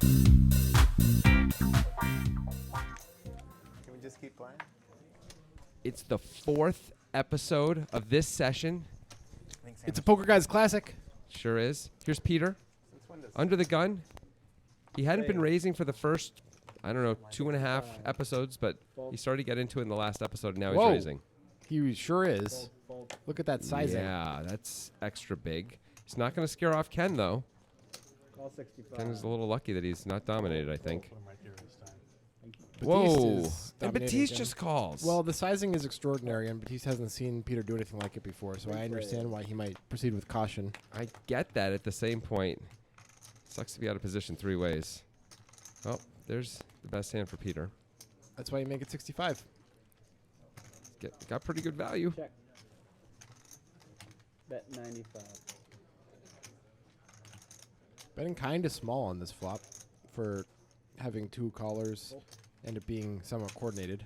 Can we just keep playing? It's the 4th episode of this session. It's a Poker Guys classic. Sure is. Here's Peter. Under the gun. He hadn't been raising for the first, 2.5 episodes, but he started to get into it in the last eepisode, and now he's raising. He sure is. Look at that sizing. Yeah, that's extra big. He's not going to scare off Ken, though. Call 65. Ken is a little lucky that he's not dominated, I think. Batiste Whoa. is And dominating Batiste again. just calls. Well, the sizing is extraordinary, and Batiste hasn't seen Peter do anything like it before, so I understand why he might proceed with caution. I get that at the same point. Sucks to be out of position 3 ways. Oh, there's the best hand for Peter. That's why you make it 65. Got pretty good value. Check. Bet 95. Betting kind of small on this flop for having 2 callers and it being somewhat coordinated.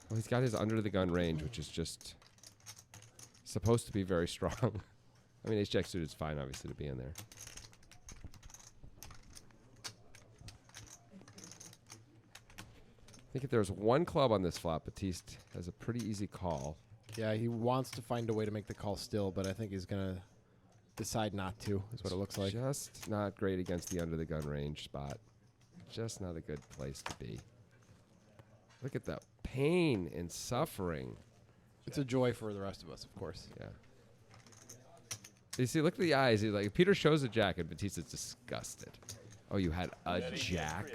Well, he's got his under the gun range, which is just supposed to be very strong. I mean, ace-jack suited is fine, obviously, to be in there. I think if there's one club on this flop, Batiste has a pretty easy call. Yeah, he wants to find a way to make the call still, but I think he's going to decide not to, is what it looks like. Just not great against the under the gun range spot. Just not a good place to be. Look at that pain and suffering. It's a joy for the rest of us, of course. Yeah. You see, look at the eyes. He's like, if Peter shows a jack, and Batista's disgusted. Oh, you had a jack?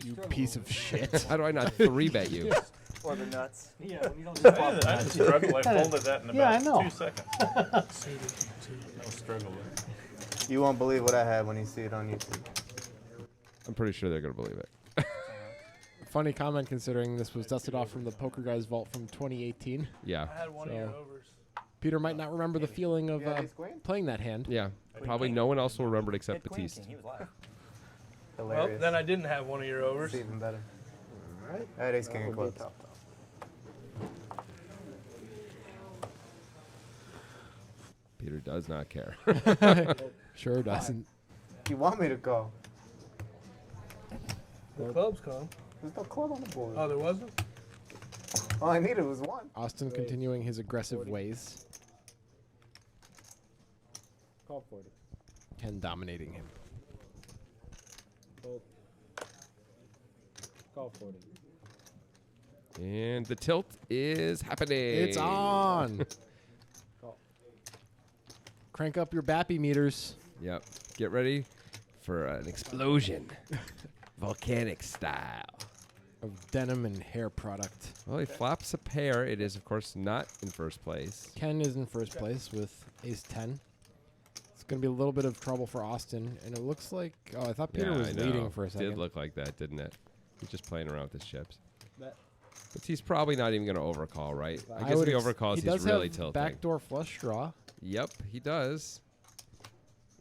You piece of shit. How do I not 3-bet you? Or the nuts. Yeah, when you don't just pop I didn't struggle. I folded that in Yeah, I about know. 2 seconds. No struggle there. You won't believe what I had when you see it on YouTube. I'm pretty sure they're going to believe it. Funny comment considering this was dusted off from the Poker Guys vault from 2018. Yeah. I had one of your overs. Peter might not remember the feeling of playing that hand. Yeah. Probably no one else will remember it except Batiste. Well, Hilarious. then I didn't have one of your overs. It's even better. I had ace king of clubs. Peter does not care. Sure doesn't. You want me to go? The clubs come. There's no club on the board. Oh, there wasn't? All I needed was one. Austin continuing his aggressive ways. Call 40. Ken dominating him. Fold. Call 40. And the tilt is happening. It's on. Call. Crank up your Bappy meters. Yep. Get ready for an explosion. Volcanic style. Of denim and hair product. Well, he flops a pair. It is, of course, not in first place. Ken is in first place with ace 10. It's going to be a little bit of trouble for Austin. And it looks like... Oh, I thought Peter Yeah, was I know. leading for a second. Did look like that, didn't it? He's just playing around with his chips. Bet. But he's probably not even going to overcall, right? I guess if would he ex- overcalls, he he's does really have tilting. backdoor flush draw. Yep, he does.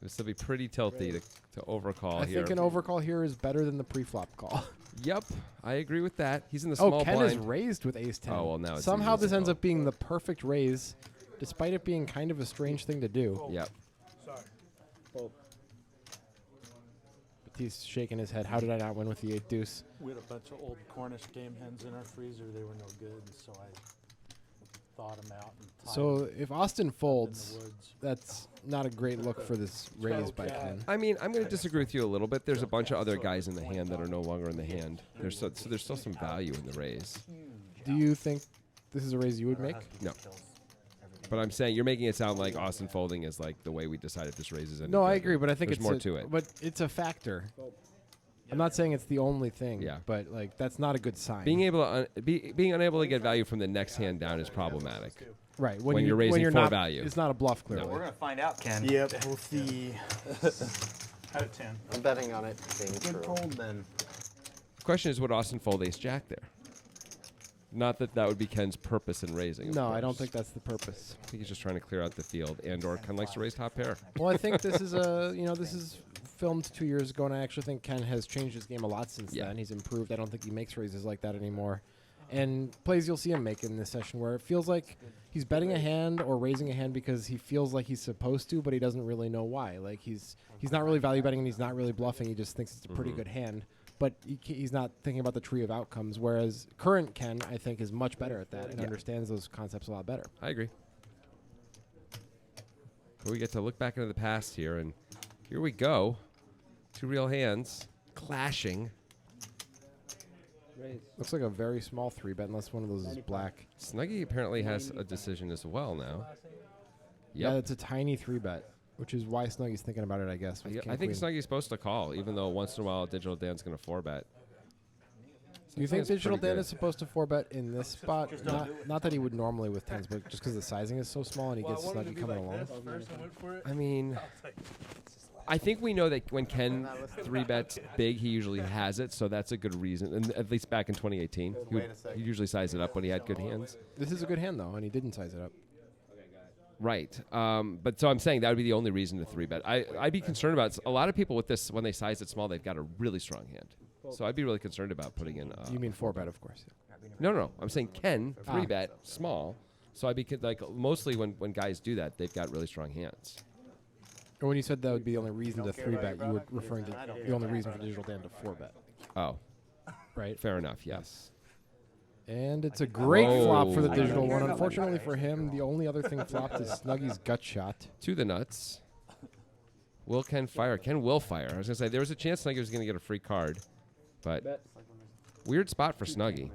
This will be pretty tilty to overcall I here. think an overcall here is better than the pre-flop call. Yep, I agree with that. He's in the small Ken blind. is raised with ace 10. Oh, well, now it's Somehow an easy this ends call. up being the perfect raise, despite it being kind of a strange thing to do. Yep. Sorry. Fold. Batiste shaking his head. How did I not win with the 8 deuce? We had a bunch of old Cornish game hens in our freezer. They were no good, so I thawed them out and tied So them if Austin in folds, the woods. that's not a great look for this raise by Ken. I mean, I'm going to disagree with you a little bit. There's a bunch of other guys in the hand that are no longer in the hand. So there's still some value in the raise. Do you think this is a raise you would make? No. But I'm saying you're making it sound like Austin folding is like the way we decided this raise is. No, I agree, but I think there's it's more to it. But it's a factor. I'm not saying it's the only thing. Yeah. But like that's not a good sign. Being able to being unable to get value from the next hand down is problematic. right when you're raising when you're for not, value. It's not a bluff, clearly. We're gonna find out, Ken. Yep, we'll see. Out of 10. I'm betting on it being true. Good fold then. The question is, would Austin fold ace jack there? Not that that would be Ken's purpose in raising. of No, I don't course. think that's the purpose. I think he's just trying to clear out the field, and/or Ken likes to raise top pair. Well, I think this is this is filmed 2 years ago, and I actually think Ken has changed his game a lot since Yeah. then. He's improved. I don't think he makes raises like that anymore. and plays you'll see him make in this session where it feels like he's betting a hand or raising a hand because he feels like he's supposed to, but he doesn't really know why. Like he's not really value betting and he's not really bluffing. He just thinks it's a pretty good hand, but he's not thinking about the tree of outcomes. Whereas current Ken, I think, is much better at that and understands those concepts a lot better. I agree. But we get to look back into the past here, and here we go. Two real hands clashing. Raise. Looks like a very small 3-bet unless one of those is black. Snuggie apparently has a decision as well now. Yeah, it's a tiny 3-bet, which is why Snuggie's thinking about it, I guess. with I think king, queen. Snuggie's supposed to call, even though once in a while Digital Dan's going to 4-bet. Do you think That's Digital pretty Dan good. is supposed to 4-bet in this spot? Not that he would normally with 10s, but just because the sizing is so small and he gets Snuggie coming along. I mean, I think we know that when Ken 3-bets big, he usually has it, so that's a good reason. And at least back in 2018, he usually sized it up when he had good hands. This is a good hand, though, and he didn't size it up. Right. But so I'm saying that would be the only reason to 3-bet. I'd be concerned about a lot of people with this, when they size it small, they've got a really strong hand. So I'd be really concerned about putting in. You mean 4-bet, of course. No. I'm saying Ken 3-bet small. So I'd be like mostly when guys do that, they've got really strong hands. Or when you said that would be the only reason to 3-bet, you were referring to the only reason for Digital Dan to 4-bet, Oh, right? fair enough. Yes. And it's a great flop for the Oh. digital one. Unfortunately for him, the only other thing flopped is Snuggie's gut shot. To the nuts. Will Ken fire? Ken will fire. I was gonna say there was a chance Snuggie was gonna get a free card, but Bet. weird spot for Snuggie.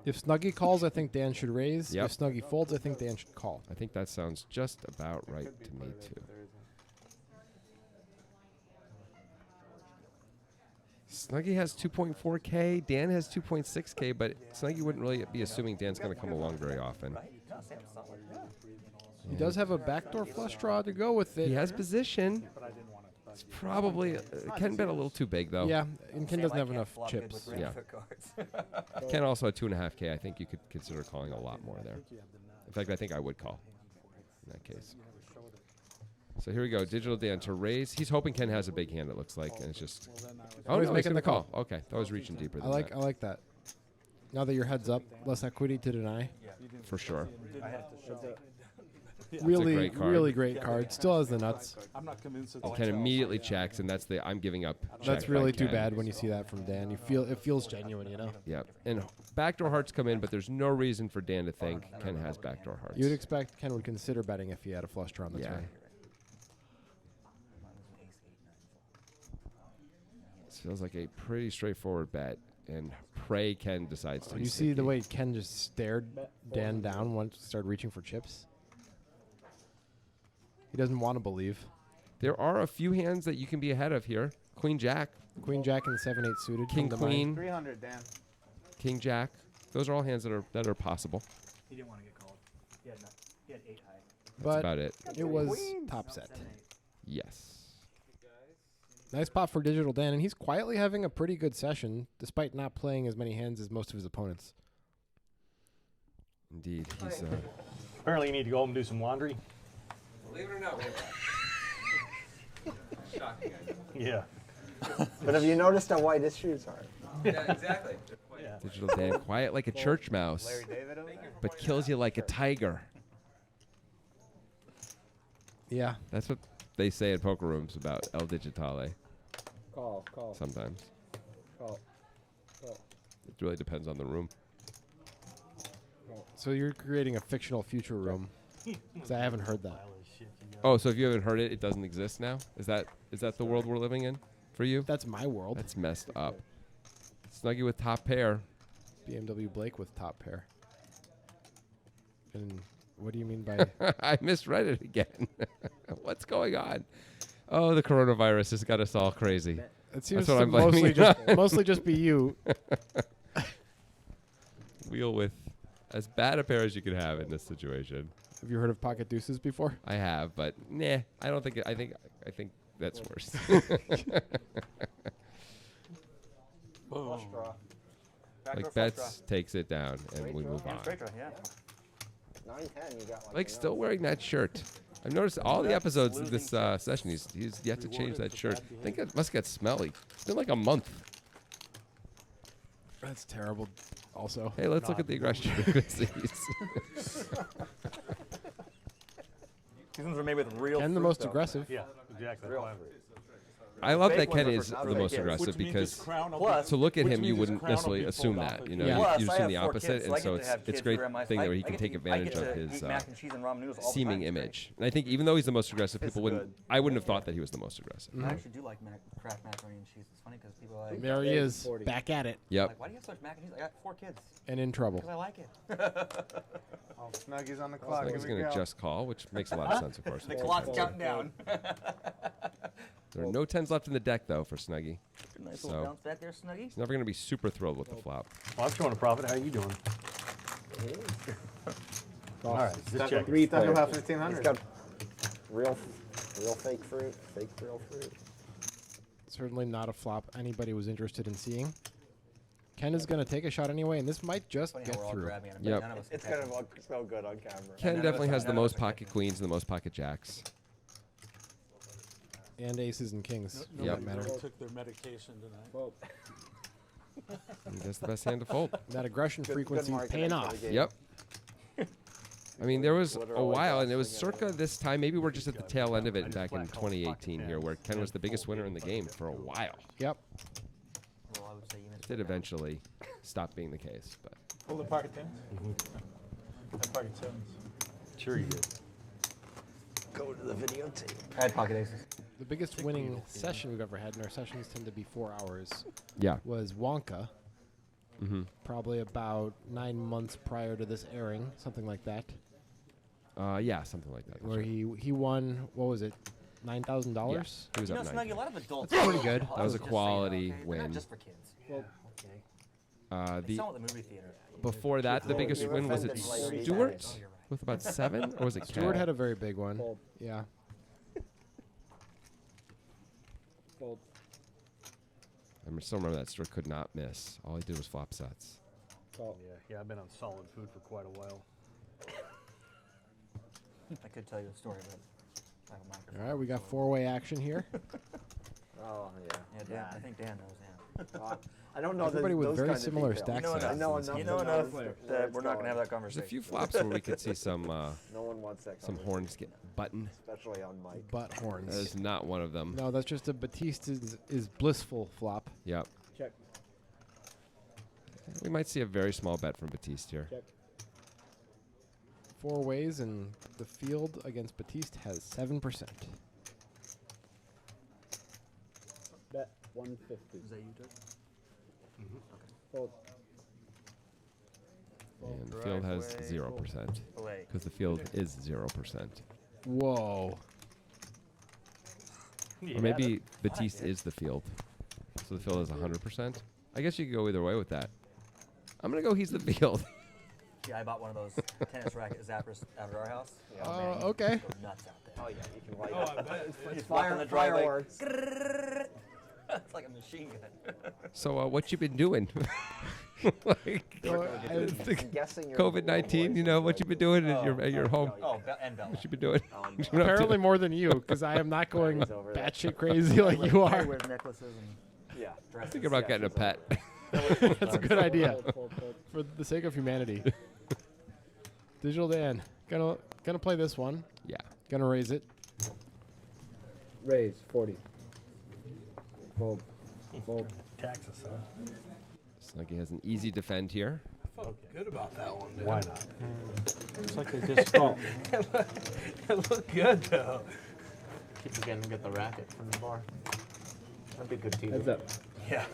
If Snuggie calls, I think Dan should raise. Yep. If Snuggie folds, I think Dan should call. I think that sounds just about right to me too. Snuggie has 2.4K. Dan has 2.6K, but Snuggie wouldn't really be assuming Dan's going to come along very often. He does have a backdoor flush draw to go with it. He has position. It's probably Ken bet a little too big though. Yeah, and Ken doesn't have enough chips. Yeah. Ken also at 2.5K. I think you could consider calling a lot more there. In fact, I think I would call in that case. So here we go. Digital Dan to raise. He's hoping Ken has a big hand, it looks like, and it's just. Oh, he's no, making gonna the call. Okay, that was reaching deeper I than like that. that. Now that your head's up, less equity to deny. For sure. Really, great card. really great card. Still has the nuts. I'm not convinced it's And Ken immediately checks, and that's the I'm giving up. That's check by really too Ken. bad when you see that from Dan. It feels genuine, you know. Yeah, and backdoor hearts come in, but there's no reason for Dan to think Ken has backdoor hearts. You'd expect Ken would consider betting if he had a flush draw on the turn. This feels like a pretty straightforward bet, and pray Ken decides to. You be see the sneaky. way Ken just stared Dan down once he started reaching for chips? He doesn't want to believe. There are a few hands that you can be ahead of here. Queen Jack, Queen Jack and 7-8 suited. King come to mind. Queen, 300, Dan. King Jack. Those are all hands that are possible. He didn't want to get called. He had 8 high. That's But about it. it was top set. 7-8. Yes. Nice pop for Digital Dan, and he's quietly having a pretty good session, despite not playing as many hands as most of his opponents. Indeed, he's. Apparently, you need to go home and do some laundry. Believe it or not, shocking. Yeah. But have you noticed how white his shoes are? Yeah, exactly. Digital Dan, quiet like a church mouse, Larry David over there? but kills you like a tiger. Yeah. That's what they say in poker rooms about El Digitale. Call. Sometimes Call. it really depends on the room. So you're creating a fictional future room. 'Cause I haven't heard that. Oh, so if you haven't heard it, it doesn't exist now? Is that the world we're living in for you? That's my world. That's messed up. Snuggie with top pair. BMW Blake with top pair. And what do you mean by... I misread it again. What's going on? Oh, the coronavirus has got us all crazy. It seems what to I'm blaming. mostly just be you. Wheel with as bad a pair as you could have in this situation. Have you heard of pocket deuces before? I have, but nah, I don't think. I think that's worse. Flush draw. Like Betts takes it down and we move on. Straight draw, yeah. 9-10, you got like. Like still wearing that shirt. I've noticed all the episodes of this session. He's yet to change that shirt. I think it must get smelly. It's been like a month. That's terrible. Also, Hey, let's look at the aggression frequencies. These ones are made with real and the fruit, most though. aggressive. Yeah, exactly. Real Why? fruit. I love Fake that Ken ones are is for not the really most kids. aggressive Which means because his crown will Plus, to look at which him, you means his wouldn't crown will necessarily be assume pulled off that. of You you. know, Yeah. Plus, you're I seeing have the 4 opposite, kids, and I so get to have it's kids great around my- thing I- where he I can get- take I advantage get of to his eat mac and cheese and ramen noodles all the seeming time. image. And I think even though he's the most aggressive, It's people wouldn't. good. I wouldn't have thought that he was the most aggressive. I actually do like Kraft macaroni and cheese. It's funny because people are like, There he is, back at it Yep. like, why do you have so much mac and cheese? I got 4 kids. and in trouble. Because I like it. Oh, Snuggie's on the So clock. he's Here we going to go. just call, which makes a lot of sense, of course. The clock's counting down. There are no 10s left in the deck, though, for Snuggie. Nice So- little bounce back there, Snuggie. He's never going to be super thrilled with the flop. Well, I'm showing a profit. How are you doing? All right, just check. 3 Thunder about He's 1500. got real fake fruit, fake real fruit. Certainly not a flop anybody was interested in seeing. Ken is going to take a shot anyway, and this might just Funny get how we're all through. grabbing it, but Yep. none of us It's can gonna look so good on camera. Ken none of definitely us- has the none of most us are pocket catching. queens and the most pocket jacks. And aces and kings. Yep. For that matter. Nobody took their medication tonight. And that's the best hand to fold. That aggression frequency is marketing paying for off. the game. Yep. I mean, there was a Literal while, and it was exhausting circa this time. Maybe we're just at the tail end of it back in flat call pocket 2018 here, where Ken was the biggest winner in the game for a while. Yep. Well, I would say you missed It did eventually stop being the case, but Pull the pocket tens. Pocket sevens. Sure you did. Go to the videotape. I had pocket aces. The biggest winning session we've ever had, and our sessions tend to be 4 hours, yeah. was Wonka. Mm-hmm. Probably about 9 months prior to this airing, something like that. Yeah, something like that. that's Where right. he won, what was it, $9,000? He was You know, up 9. Snuggie, a lot of adults. That's pretty good. That was a Just saying, quality okay? They're not win. just for kids. The They sell at the movie theater. before that, the biggest You win was offended it like 3 Stewart times. Oh, you're right. with about 7, or was it Stewart Ken? had a very big one. Fold. Yeah. Fold. I still remember that Stewart could not miss. All he did was flop sets. Call. Yeah, I've been on solid food for quite a while. I could tell you a story, but I have a microphone. All right, we got 4-way action here. Oh yeah. Yeah, Dan, I think Dan knows that. I don't know Everybody with those very kinds of similar details. stack You know sizes. I know and enough. stuff. You know to enough where that it's we're not going to have that There's a conversation. few flops where we could see some No one wants that. some conversation, horns get button. especially on mic. Butt That horns. is not one of them. No, that's just a Batiste is blissful flop. Yep. Check. We might see a very small bet from Batiste here. Check. 4 ways, and the field against Batiste has 7%. Bet 150. Is that you, Doug? Fold. And the field has 0%. Away. Because the field is 0%. Whoa. Or maybe Batiste is the field. So the field is 100%. I guess you could go either way with that. I'm going to go he's the field. Yeah, I bought one of those tennis racket zappers out at our house. Yeah. Oh, man, you Okay. go nuts out there. Oh yeah, you can light Oh, up. I bet. You just walk on the driveway. Fireworks. It's like a machine gun. So what you been doing? Like, I'm guessing you're COVID-19, you know, what you been doing at your home? Oh, and Bella. What you been doing? Apparently more than you, because I am not going He's over there. batshit crazy like you I are. wear necklaces and Yeah. dresses. Thinking about getting a pet. That's a good idea. Fold, fold, fold. For the sake of humanity. Digital Dan, gonna play this one. Yeah. Gonna raise it. Raise 40. Fold. Fold. Taxes, huh? Snuggie has an easy defend here. I felt good about that one, dude. Why not? Looks like they just call. It looked good, though. Keep forgetting to get the racket from the bar. That'd be good TV. Heads up. Yeah.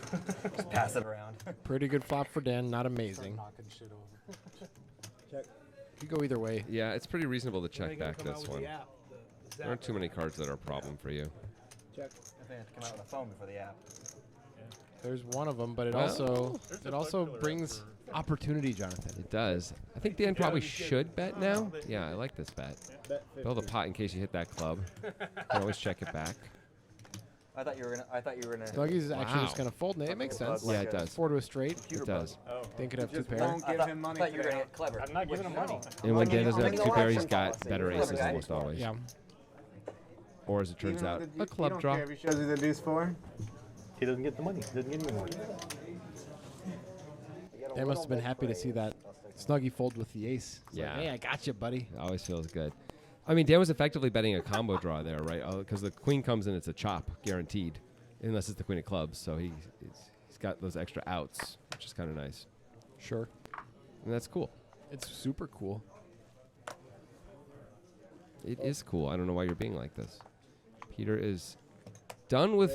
Just pass it around. Pretty good flop for Dan, not amazing. Knocking shit over. Check. You go either way. Yeah, it's pretty reasonable to When check they gonna back come out this with one. the app, the There aren't too zapper? many cards that are a problem for you. Check. I think I have to come out with a phone before the app. There's one of them, but it Well, also brings opportunity, Jonathan. It does. I think Dan probably should bet now. Yeah, I like this bet. Bet 50. Build a pot in case you hit that club. You can always check it back. I thought you were gonna. Dougie's actually just Wow. gonna fold. It makes sense. Yeah, it does. 4 to a straight. It does. Then could have 2 Just pair. don't give him I money. thought you were gonna get clever. I'm not giving him money. And when Dan doesn't I'll have make two no pair, he's action got policy. better Clever aces guy. almost always. Yeah. Or as it turns out, a club draw. If he shows you the deuce 4. He doesn't get the money. He doesn't get any money. get a Dan must have little been bit happy to see crazed. that Snuggie fold with the ace. It's Yeah. Like, hey, I got you, buddy. It always feels good. I mean, Dan was effectively betting a combo draw there, right? Because the queen comes in, it's a chop, guaranteed, unless it's the queen of clubs. So he's got those extra outs, which is kind of nice. Sure. And that's cool. It's super cool. It is cool. I don't know why you're being like this. Peter is done with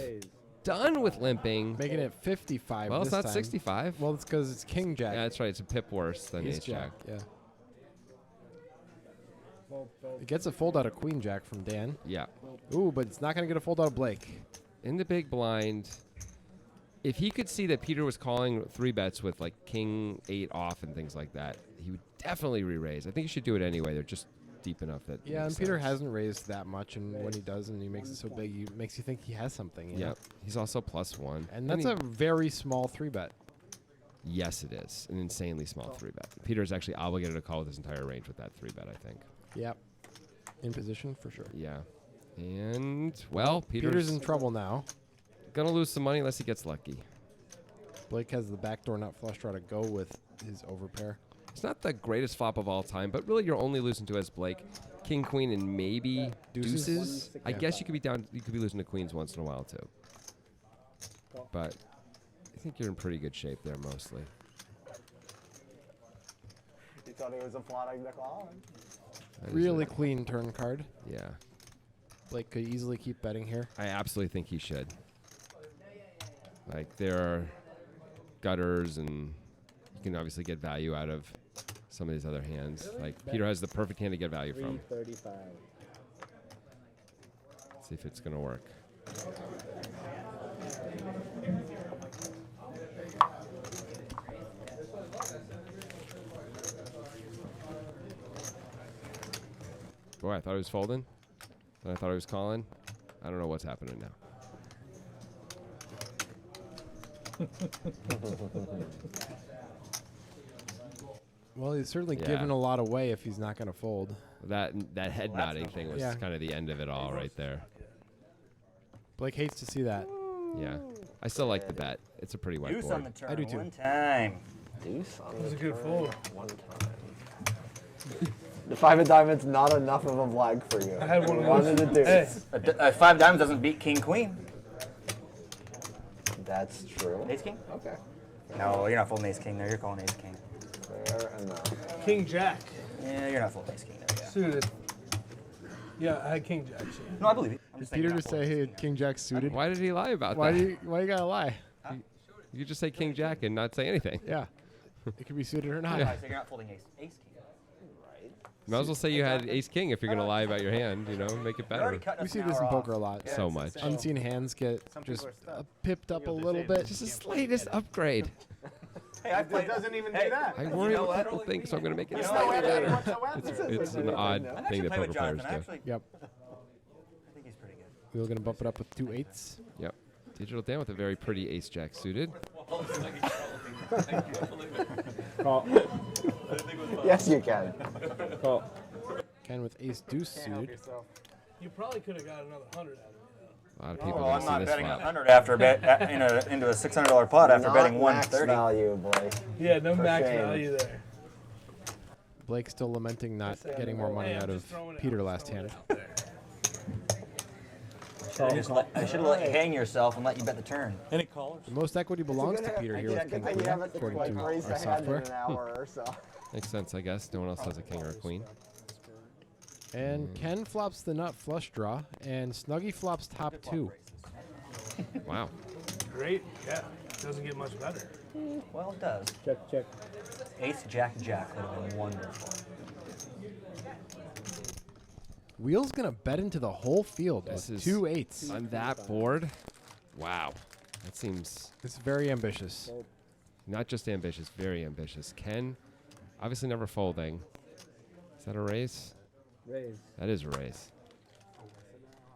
limping. Making it 55 Well, this it's not time. 65. Well, it's because it's king jack. Yeah, that's right. It's a pip worse than ace jack. Yeah. It gets a fold out of queen jack from Dan. Yeah. Ooh, but it's not going to get a fold out of Blake. In the big blind, if he could see that Peter was calling 3-bets with like king 8 off and things like that, he would definitely re-raise. I think he should do it anyway. They're just deep enough that Yeah, makes and Peter sense. hasn't raised that much, and when he does and he makes it so big, he makes you think he has something. You know? Yep. He's also +1. And that's a very small 3-bet. Yes, it is. An insanely small 3-bet. Peter is actually obligated to call with his entire range with that 3-bet, I think. Yep. In position for sure. Yeah. And, well, Peter's in trouble now. Gonna lose some money unless he gets lucky. Blake has the backdoor nut flush draw to go with his overpair. It's not the greatest flop of all time, but really you're only losing to as Blake king, queen, and maybe deuces. I guess you could be down. You could be losing to queens once in a while too. But I think you're in pretty good shape there mostly. You thought he was applauding the call? That is Really it. clean turn card. Yeah. Blake could easily keep betting here. I absolutely think he should. Like there are gutters, and you can obviously get value out of some of these other hands. Like Peter has the perfect hand to get value from. 335. See if it's gonna work. Boy, I thought he was folding. Then I thought he was calling. I don't know what's happening now. Well, he's certainly Yeah. given a lot away if he's not going to fold. That head nodding thing was Yeah. kind of the end of it all right there. Blake hates to see that. Yeah. I still like the bet. It's a pretty white Deuce on the board. turn. I do too. One time. Deuce on That was the a good turn, fold. one time. The 5 of diamonds, not enough of a blag for you. I had one of Wanted those. a deuce. Hey, 5 diamonds doesn't beat king queen. That's true. Ace king? Okay. No, you're not folding ace king there. You're calling ace king. Fair enough. King Jack Yeah, you're not folding ace king there. Yeah. suited. Yeah, I had King Jack. So. No, I believe you. I'm Did just saying Peter you're just not say, folding hey, ace king. King Jack suited? Why did he lie about Why that? you gotta lie? You could just say king jack and not say anything. Yeah. It could be suited or not. Alright, so you're not folding ace king. You might as well say you had ace king if you're going to lie about your hand, you know, make it You're already better. cutting We us see an this in hour poker off. a lot. So much. Unseen hands get Some people just are stuck. pipped up a little bit. Just the slightest upgrade. Hey, I played. doesn't even Hey, do that. I You worry know what what? people think, so I'm going to make it You know slightly what? better. Whatsoever. It's an odd I thing actually that play poker with players Jonathan. I do. actually Yep. I think he's pretty good. We were gonna bump it up with 2 8s. Yep. Digital Dan with a very pretty ace jack suited. Call. Yes, you can. Call. Ken with ace deuce suited. You probably could have got another 100 out of me though. A lot of people Well, don't I'm see not this betting flop. 100 after into a $600 pot after Not betting max 130. value, Blake. Yeah, no For max shame. value there. Blake still lamenting not getting more money Hey, I'm out of just throwing it Peter out, last throwing hand. it out there. I should have let you hang yourself and let you bet the turn. Any callers? The most equity belongs to Good Peter hand. here Yeah, with King good thing Queen, you haven't according like to raised our the hand in software. an hour or so. Makes sense, I guess. No one else has a king or a queen. And Ken flops the nut flush draw, and Snuggie flops top 2. Wow. Great. Yeah. Doesn't get much better. Well, it does. Check, check. Ace, jack, jack would have been wonderful. Wheel's gonna bet into the whole field This with is 2 8s. on that board. Wow. That seems It's very ambitious. not just ambitious, very ambitious. Ken, obviously never folding. Is that a raise? Raise. That is a raise.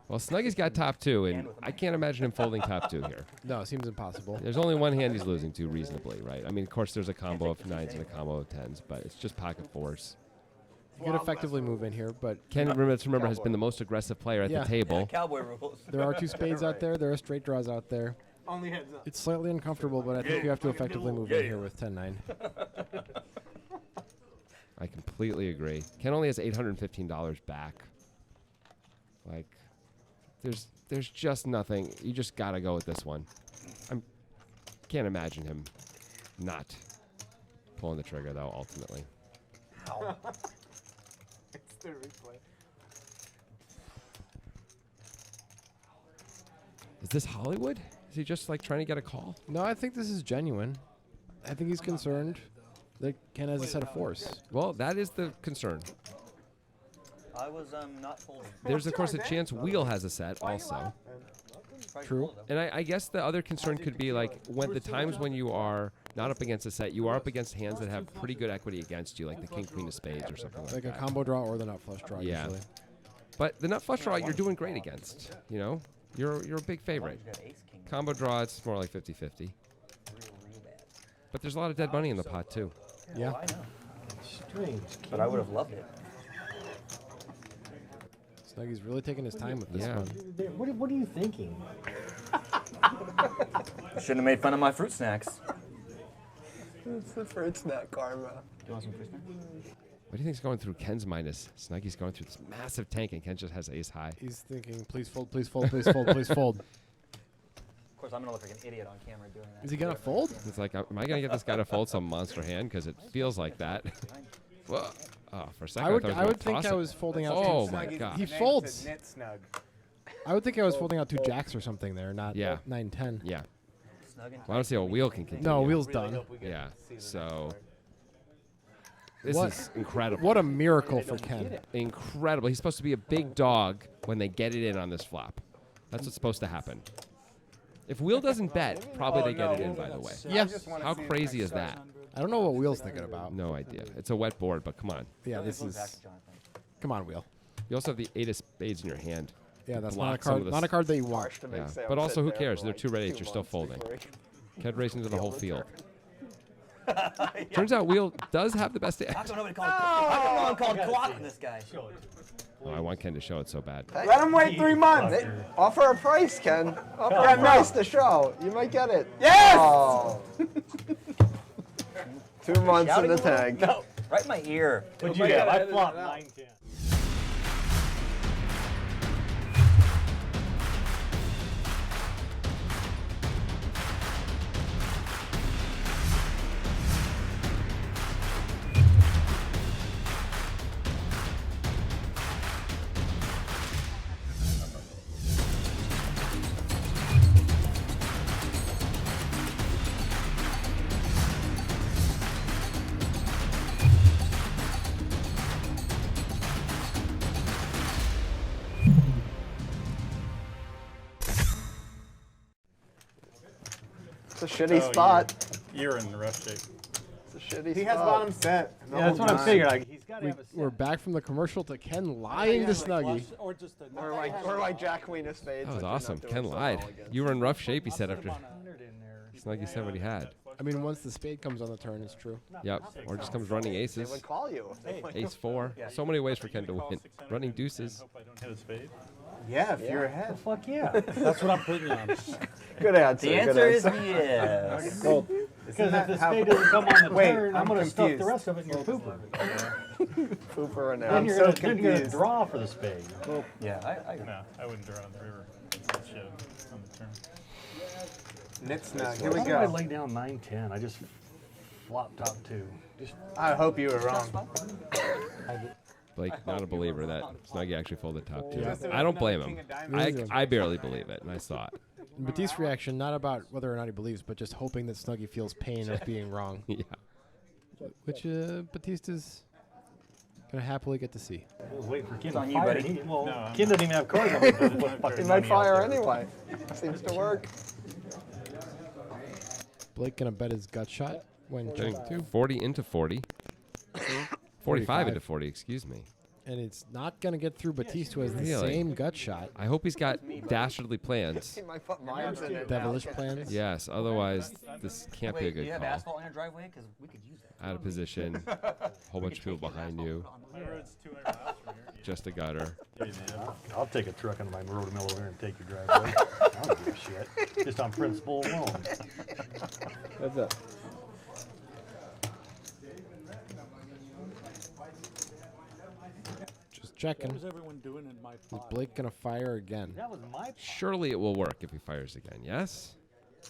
Well, Snuggie's got top 2, and I can't imagine him folding top 2 here. No, it seems impossible. There's only one hand he's losing to reasonably, right? I mean, of course, there's a combo of 9s and a combo of 10s, but it's just pocket 4s. You could effectively move in here, but Ken, remember, has been the most aggressive player at Yeah. the table. Cowboy rules. there are 2 spades out there. There are straight draws out there. Only heads up. It's slightly uncomfortable, but I think you have to effectively move in here with 10-9. I completely agree. Ken only has $815 back. Like, there's just nothing. You just gotta go with this one. Can't imagine him not pulling the trigger though. Ultimately, It's the replay. is this Hollywood? Is he just like trying to get a call? No, I think this is genuine. I think he's concerned that Ken has a set of force. Well, that is the concern. I was not folding. There's of course a chance Wheel has a set also. Probably True. fold, though. And I guess the other concern could be like when the times when you are not up against a set, you are up against hands that have pretty good equity against you, like the king, queen of spades or something like Like a that. combo draw or the nut flush draw Yeah. usually. But the nut flush draw, you're doing great against. You know, you're a big favorite. You got ace king. Combo draw, it's more like 50-50. Real bad. But there's a lot of dead money in the pot too. Yeah. Oh, I know. Strange. But I would have loved it. Snuggie's really taking his time with this Yeah. one. What are you thinking? Shouldn't have made fun of my fruit snacks. It's the fruit snack karma. Do you want some fruit snacks? What do you think's going through Ken's mind as Snuggie's going through this massive tank and Ken just has ace high? He's thinking, please fold, please fold, please fold, please fold. Of course, I'm gonna look like an idiot on camera doing that. Is he gonna fold? It's like, am I going to get this guy to fold some monster hand? Because it feels like that. Whoa. Oh, for a second, I would, thought he I would was think gonna I toss was folding out. Oh two, my god. He folds. I would think I was folding out 2 jacks or something there, not Yeah. 9-10. Yeah. Snug and Well, I don't see how Wheel can continue. No, Wheel's done. Yeah. So this What- is incredible. What a miracle for Ken. Incredible. He's supposed to be a big dog when they get it in on this flop. That's what's supposed to happen. If Wheel doesn't bet, probably they get it in, by the way. Yes. How crazy is that? I don't know what Wheel's thinking about. No idea. It's a wet board, but come on. Yeah, this Goes back is. to Jonathan. Come on, Wheel. You also have the 8 of spades in your hand. Yeah, that's not Block a some of card. this- Not a card that you want. Harsh to make Yeah. Sam But also, sit who there cares? for They're like 2 red 8s. 2 You're still months folding. before he- Ken racing to the whole field. Turns out Wheel does have the best. How come nobody called? How come no one called co-op on this guy? Oh, I want Ken to show it so bad. Let him wait 3 months. Offer a price, Ken. Offer a price to show. You might get it. Yes! Oh. 2 months in the tank. No, right in my ear. What'd you have? I flopped 9-10. It's a shitty spot. You're in the rough shape. It's a shitty He spot. has bottom set. Yeah, that's what I figured. Like, he's got to have a We're back from the commercial to Ken lying to Snuggie. Or just a Or like Jack Queen of Spades. That was which you're not awesome. doing Ken so lied. well against. You were in rough shape, he said after 100 in there. Snuggie said what he had. I mean, once the spade comes on the turn, it's true. Yep. Or just comes running They aces. would call you. Ace 4. So many ways for Ken to win. Running deuces. Hope I don't hit a spade. Yeah, if you're ahead. Fuck yeah. That's what I'm putting you on. Good answer. The good answer is answer. yes. Because if the spade doesn't come on the Wait, turn, I'm I'm going to stuff the confused. rest of it in your pooper. Pooper and Then out. you're so going to confused. draw for the spade. Yeah, I No, I wouldn't draw on the river. Shove on the turn. Knit snug. Here we Why did I go. lay down 9-10? I just flopped top 2. Just I hope you were wrong. Blake, not a believer that Snuggie actually folded top 2. Yeah. I don't blame him. Neither. I barely believe it, and I saw it. And Batiste's reaction, not about whether or not he believes, but just hoping that Snuggie feels pain of being wrong, Yeah. which Batista's going to happily get to see. I was waiting for Ken It's to on you, fire. buddy. He, well, No, I'm Ken doesn't even have cards on the He might fire anyway. Seems to work. Blake going to bet his gut shot when Getting check 2. 40 into 40. 45 45. into 40, excuse me. And it's not going to get through Batiste, who has the Really? same gut shot. I hope he's got dastardly plans. He might put mines in it. Devilish plans. Yes, otherwise this can't be a Wait, do good you have call. asphalt in your driveway? Because we could use that. Out of position, whole bunch of people behind you, My road's 200 miles from here. just a gutter. Hey, man. I'll take a truck into my road mill over here and take your driveway. I don't give a shit. Just just on principle alone. That's it. Just checking. What was everyone doing in my Is pot? Blake gonna fire again? That was my Surely it will work if he fires again. Yes.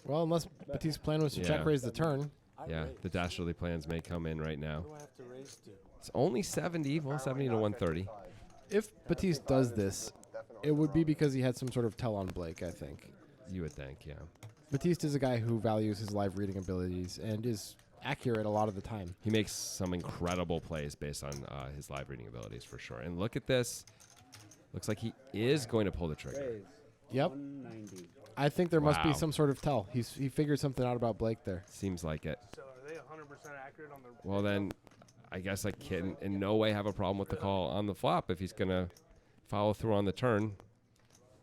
Well, unless Batiste's plan was to check Yeah. raise the turn. Yeah. The dastardly plans may come in right now. What do I have to raise to? It's only 70. Well, 70 to 130. If Batiste does this, it would be because he had some sort of tell on Blake, I think. You would think, yeah. Batiste is a guy who values his live reading abilities and is accurate a lot of the time. He makes some incredible plays based on his live reading abilities for sure. And look at this. Looks like he is going to pull the trigger. Yep. I think there must be Wow. some sort of tell. He figured something out about Blake there. Seems like it. So are they 100% accurate on the? Well, then I guess I can in no way have a problem with the call on the flop if he's going to follow through on the turn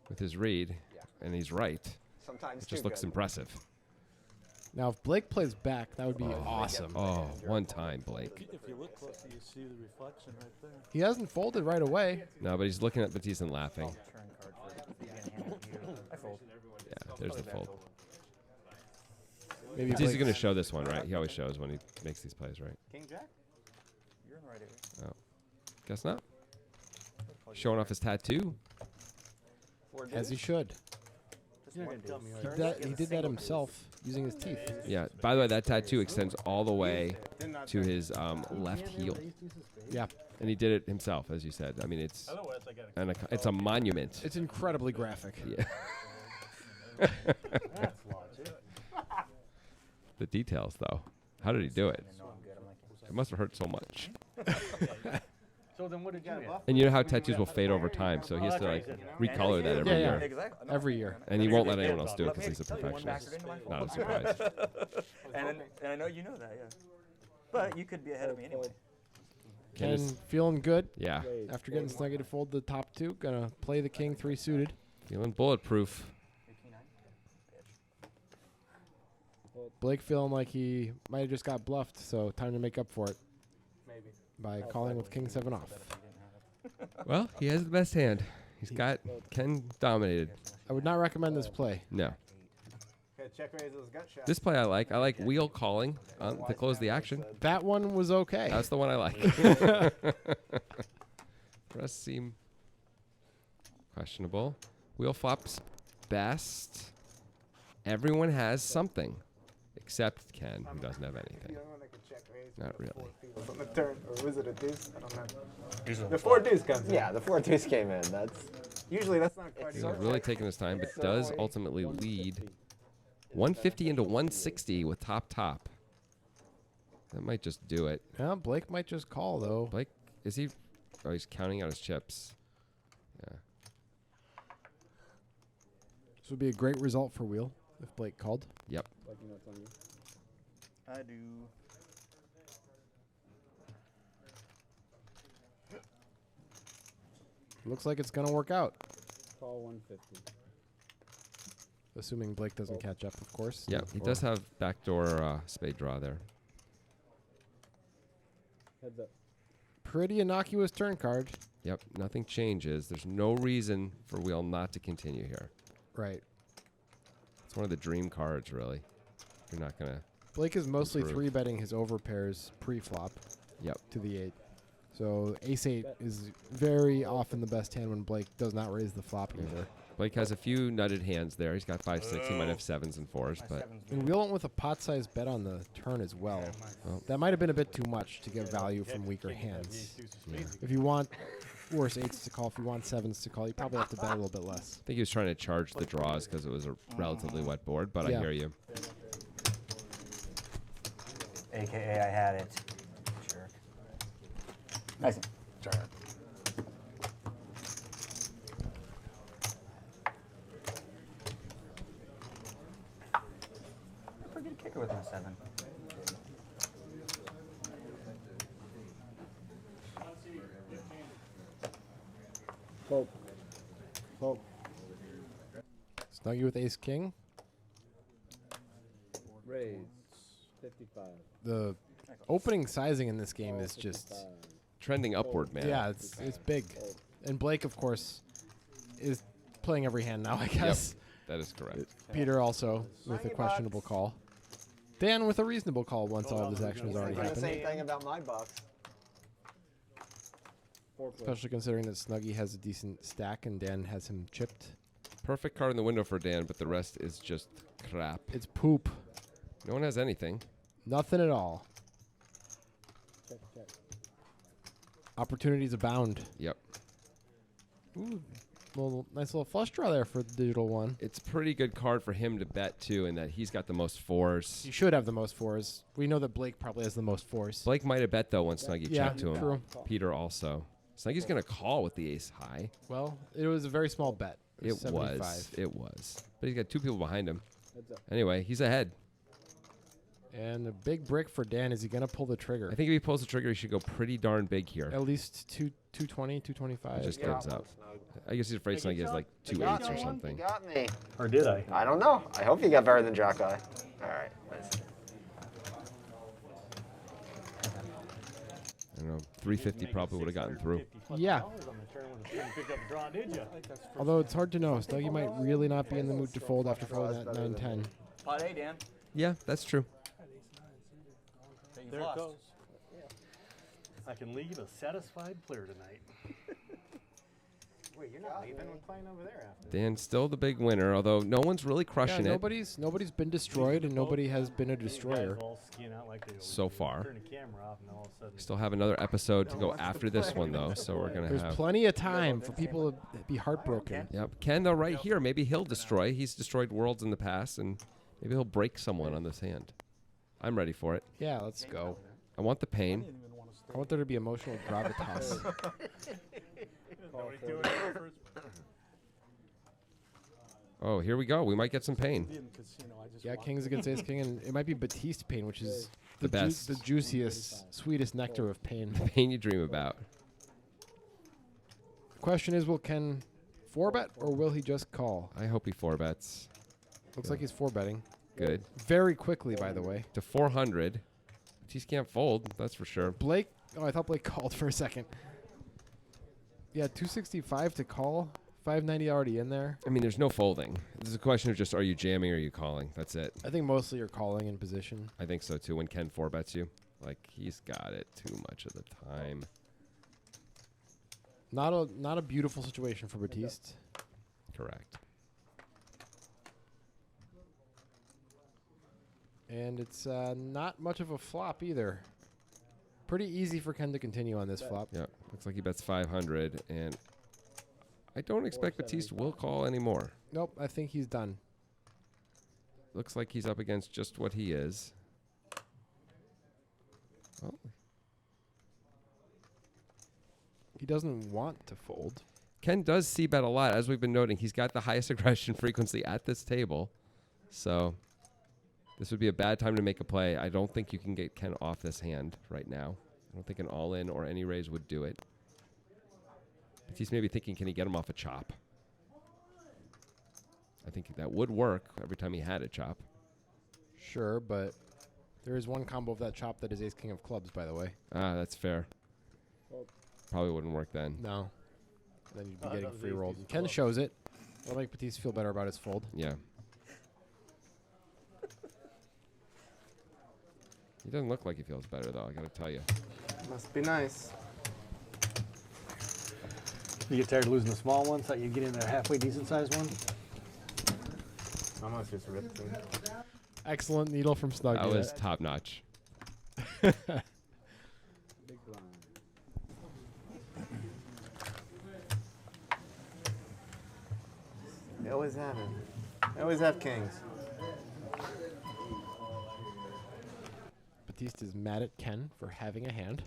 with his read. And he's right. Sometimes It just too looks good. impressive. Now, if Blake plays back, that would be awesome. Oh, one time, Blake. If you look closely, you see the reflection right there. He hasn't folded right away. No, but he's looking at Batiste and laughing. Turn card for the beginning hand of you. I fold. Yeah, there's the fold. Maybe Batiste is Blake's- going to show this one, right? He always shows when he makes these plays, right? King Jack? You're in the right area. Oh, guess not. Showing off his tattoo. as he should. Just one deuce. He did that himself using his teeth. Yeah. By the way, that tattoo extends all the way to his left heel, Yeah, and he did it himself, as you said. I mean, it's Otherwise, I gotta it's a monument. it's incredibly graphic. Yeah. That's logic. The details, though. How did he do it? No, I'm good. I'm like, It must have hurt so much. So then what did you have? And you know how tattoos will fade over time, so he has to like recolor that every Yeah, year. exactly. No, Every year. And he won't let anyone else do it Let because me he's a tell you, one perfectionist. backward into my Not a fold. surprise. And I know you know that, yeah. But you could be ahead of me anyway. Ken feeling good Yeah. after getting Snuggie to fold the top two. Gonna play the king 3 suited. Feeling bulletproof. King nine. Blake feeling like he might have just got bluffed, so time to make up for it Maybe. by calling with king 7 off. Well, he has the best hand. He's got Ken dominated. I would not recommend this play. No. Okay, check raise those gut shots. This play I like. I like wheel calling to close the action. That one was okay. That's the one I like. Rest seem questionable. Wheel flops best. Everyone has something. Except Ken, who doesn't have anything. The only one that could check raise Not was the really. four field on the turn, or was it a deuce? I don't know. The four deuce comes in. Yeah, the 4 deuce came in. That's Usually that's not a card. He's you really taking his time, but does ultimately lead 150 into 160 with top. That might just do it. Yeah, Blake might just call though. Blake, is he? Oh, he's counting out his chips. Yeah. This would be a great result for Wheel if Blake called. Yep. I do. Looks like it's gonna work out. Call 150. Assuming Blake doesn't catch up, of course. Yeah, he does have backdoor spade draw there. Heads up. Pretty innocuous turn card. Yep, nothing changes. There's no reason for Wheel not to continue here. Right. It's one of the dream cards, really. You're not gonna. Blake is mostly Improve. 3-betting his overpairs pre-flop Yep. to the 8. So ace-8 is very often the best hand when Blake does not raise the flop either. Blake has a few nutted hands there. He's got 5-6. He might have 7s and 4s, My but seven's And Wheel went with a pot-sized bet on the turn as well. Well. That might have been a bit too much to get value from weaker hands. If you want worse 8s to call, if you want 7s to call, you probably have to bet a little bit less. I think he was trying to charge the draws because it was a relatively wet board. But Yeah. I hear you. AKA I had it. Jerk. Nice. Jerk. I'm a pretty good kicker with my 7. Fold. Fold. Snuggie with ace-king. Raise. 55. The opening sizing in this game is just... Trending upward, man. Yeah, it's big. And Blake, of course, is playing every hand now, I guess. That is correct. Peter also with a questionable call. Dan with a reasonable call once all of this action has already The happened. same thing about my bucks. Especially considering that Snuggie has a decent stack and Dan has him chipped. Perfect card in the window for Dan, but the rest is just crap. It's poop. No one has anything. Nothing at all. Opportunities abound. Yep. Ooh, nice little flush draw there for the digital one. It's a pretty good card for him to bet, too, in that he's got the most fours. He should have the most fours. We know that Blake probably has the most fours. Blake might have bet, though, when Snuggie Yeah, checked to him. true. Peter also. Snuggie's going to call with the ace high. Well, it was a very small bet. It 75. was. It was. But he's got two people behind him. Anyway, he's ahead. And a big brick for Dan. Is he going to pull the trigger? I think if he pulls the trigger, he should go pretty darn big here. At least 220, 225. He just gives up. I guess he's afraid Snuggie has like 2 8s or something. You got me. Or did I? I don't know. I hope you got better than Jack Eye. All right. Nice. I don't know. 350 probably would have gotten through. Yeah. On the turn when the string picked up the draw, did you? Although it's hard to know. Snuggie might really not be in the mood to fold after folding that 9-10. Pot A, Dan. Yeah, that's true. That you've There it lost. goes. I can leave a satisfied player tonight. Wait, you're not leaving? We're playing over there after. Dan's still the big winner, although no one's really Yeah, crushing it nobody's been destroyed and nobody has been a destroyer. Guys all skiing out like they always so do. far. Turn the camera off and all of a sudden. We still have another episode to go after this one, though, so we're going to There's have... plenty of time for people to be heartbroken. Yep. Ken, though, right here, maybe he'll destroy. He's destroyed worlds in the past, and maybe he'll break someone on this hand. I'm ready for it. Yeah, let's go. I want the pain. I want there to be emotional gravitas. Oh, here we go. We might get some pain. Yeah, kings against ace king, and it might be Batiste pain, which is The best. the juiciest, sweetest nectar of pain. The pain you dream about. The question is, will Ken 4-bet or will he just call? I hope he 4-bets. Looks like he's 4-betting. Good. Very quickly, by the way. To 400. He can't fold, that's for sure. Blake, oh, I thought Blake called for a second. Yeah, 265 to call. 590 already in there. I mean, there's no folding. This is a question of just, are you jamming or are you calling? That's it. I think mostly you're calling in position. I think so, too, when Ken 4-bets you. Like, he's got it too much of the time. Not a beautiful situation for Batiste. Correct. And it's not much of a flop either. Pretty easy for Ken to continue on this flop. Yeah, looks like he bets 500, and I don't expect Batiste will call anymore. Nope, I think he's done. Looks like he's up against just what he is. Well, He doesn't want to fold. Ken does c-bet a lot. As we've been noting, he's got the highest aggression frequency at this table. So this would be a bad time to make a play. I don't think you can get Ken off this hand right now. I don't think an all-in or any raise would do it. Batiste may be thinking, can he get him off a chop? I think that would work every time he had a chop. Sure, but there is one combo of that chop that is ace king of clubs, by the way. Ah, that's fair. Probably wouldn't work then. No. Then you'd be that getting was free ace rolled. king of Ken clubs. shows it. That'll make Batiste feel better about his fold. Yeah. He doesn't look like he feels better, though, I gotta tell you. Must be nice. You get tired of losing the small ones, thought you'd get in there halfway decent sized one? Almost just ripped him. Excellent needle from Snuggie. That was top notch. They always have it. They always have kings. Batiste is mad at Ken for having a hand.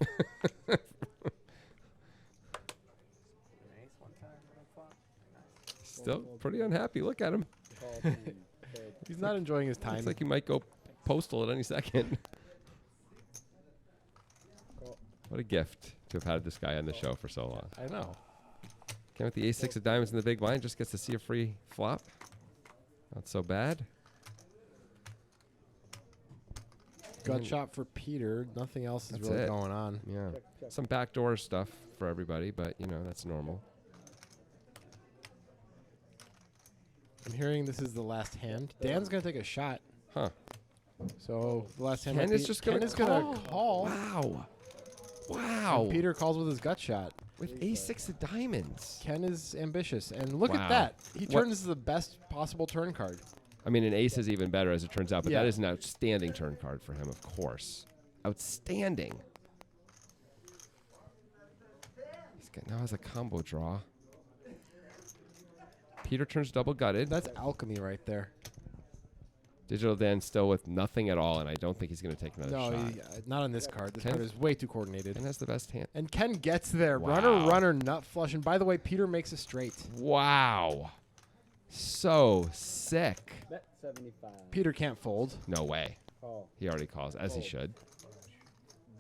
Still pretty unhappy. Look at him. He's not enjoying his time. Looks like he might go postal at any second. What a gift to have had this guy on the show for so long. I know. Ken with the ace-6 of diamonds in the big blind just gets to see a free flop. Not so bad. Gut shot for Peter. Nothing else is That's really it. going on. Yeah. Some backdoor stuff for everybody, but, you know, that's normal. I'm hearing this is the last hand. Dan's gonna take a shot. Huh. So the last hand. Ken might is be- just Ken gonna is gonna call. Wow. Wow. And Peter calls with his gut shot. With ace-6 of diamonds. Ken is ambitious, and look Wow. at that. He What- turns the best possible turn card. I mean, an ace is even better as it turns out, but Yeah. that is an outstanding turn card for him, of course. Outstanding. Now has a combo draw. Peter turns double gutted. That's alchemy right there. Digital Dan still with nothing at all, and I don't think he's going to take another No, shot. not on this card. This Ken- card is way too coordinated. Ken has the best hand. And Ken gets there. Wow. Runner, nut flush. And by the way, Peter makes a straight. Wow. So sick. Bet 75. Peter can't fold. No way. Call. He already calls, as he should.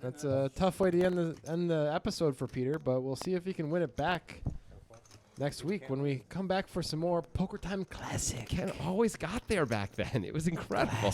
That's a tough way to end the episode for Peter, but we'll see if he can win it back next week when we come back for some more Poker Time Classic. Ken always got there back then. It was incredible.